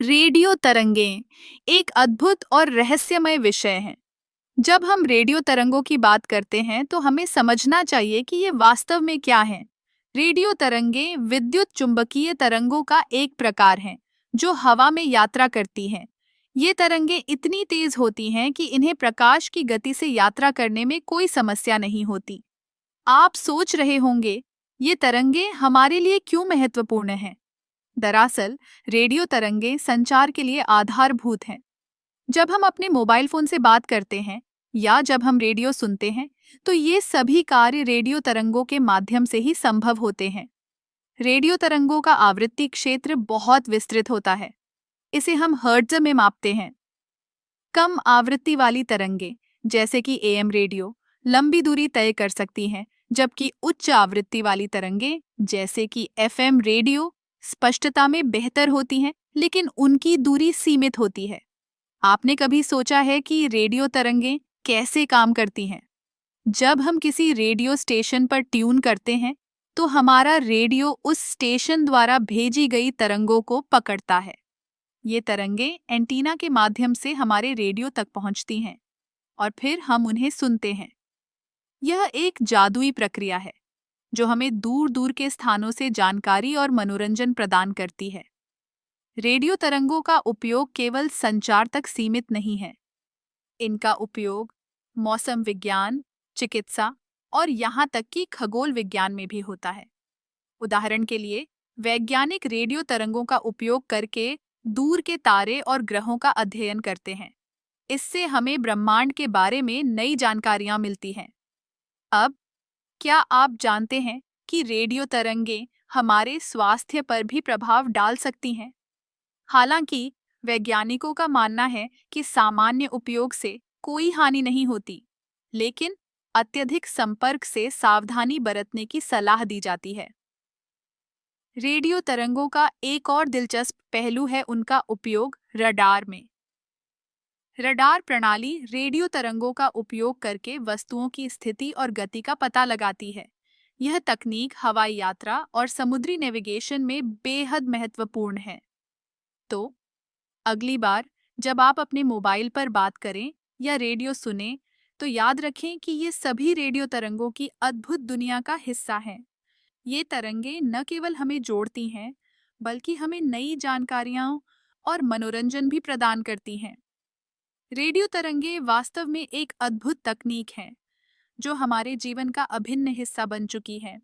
Radio तरंगें एक अद्भुत और रहस्यमय विषय हैं। जब हम रेडियो तरंगों की बात करते हैं तो हमें समझना चाहिए कि ये वास्तव में क्या हैं। रेडियो तरंगें विद्युत चुंबकीय तरंगों का एक प्रकार हैं जो हवा में यात्रा करती हैं। ये तरंगें इतनी तेज होती हैं कि इन्हें प्रकाश की गति से यात्रा करने में कोई समस्या नहीं होती। आप सोच रहे होंगे, ये तरंगें हमारे लिए क्यों महत्वपूर्ण हैं? दरअसल रेडियो तरंगें संचार के लिए आधारभूत हैं। जब हम अपने मोबाइल फोन से बात करते हैं या जब हम रेडियो सुनते हैं, तो ये सभी कार्य रेडियो तरंगों के माध्यम से ही संभव होते हैं। रेडियो तरंगों का आवृत्ति क्षेत्र बहुत विस्तृत होता है। इसे हम हर्ट्ज में मापते हैं। कम आवृत्ति वाली तरंगें, जैसे कि एएम रेडियो, लंबी दूरी तय कर सकती हैं, जबकि उच्च आवृत्ति वाली तरंगें, जैसे कि एफएम रेडियो, स्पष्टता में बेहतर होती हैं, लेकिन उनकी दूरी सीमित होती है। आपने कभी सोचा है कि रेडियो तरंगें कैसे काम करती हैं? जब हम किसी रेडियो स्टेशन पर ट्यून करते हैं, तो हमारा रेडियो उस स्टेशन द्वारा भेजी गई तरंगों को पकड़ता है। ये तरंगें एंटीना के माध्यम से हमारे रेडियो तक पहुंचती हैं और फिर हम उन्हें सुनते हैं। यह एक जादुई प्रक्रिया है जो हमें दूर दूर के स्थानों से जानकारी और मनोरंजन प्रदान करती है। रेडियो तरंगों का उपयोग केवल संचार तक सीमित नहीं है। इनका उपयोग मौसम विज्ञान, चिकित्सा और यहाँ तक कि खगोल विज्ञान में भी होता है। उदाहरण के लिए, वैज्ञानिक रेडियो तरंगों का उपयोग करके दूर के तारे और ग्रहों का अध्ययन करते हैं। इससे हमें ब्रह्मांड के बारे में नई जानकारियां मिलती हैं। अब, क्या आप जानते हैं कि रेडियो तरंगें हमारे स्वास्थ्य पर भी प्रभाव डाल सकती हैं? हालांकि वैज्ञानिकों का मानना है कि सामान्य उपयोग से कोई हानि नहीं होती, लेकिन अत्यधिक संपर्क से सावधानी बरतने की सलाह दी जाती है। रेडियो तरंगों का एक और दिलचस्प पहलू है उनका उपयोग रडार में। रडार प्रणाली रेडियो तरंगों का उपयोग करके वस्तुओं की स्थिति और गति का पता लगाती है। यह तकनीक हवाई यात्रा और समुद्री नेविगेशन में बेहद महत्वपूर्ण है। तो अगली बार जब आप अपने मोबाइल पर बात करें या रेडियो सुनें, तो याद रखें कि ये सभी रेडियो तरंगों की अद्भुत दुनिया का हिस्सा हैं। ये तरंगें न केवल हमें जोड़ती हैं, बल्कि हमें नई जानकारियां और मनोरंजन भी प्रदान करती हैं। रेडियो तरंगें वास्तव में एक अद्भुत तकनीक है जो हमारे जीवन का अभिन्न हिस्सा बन चुकी है।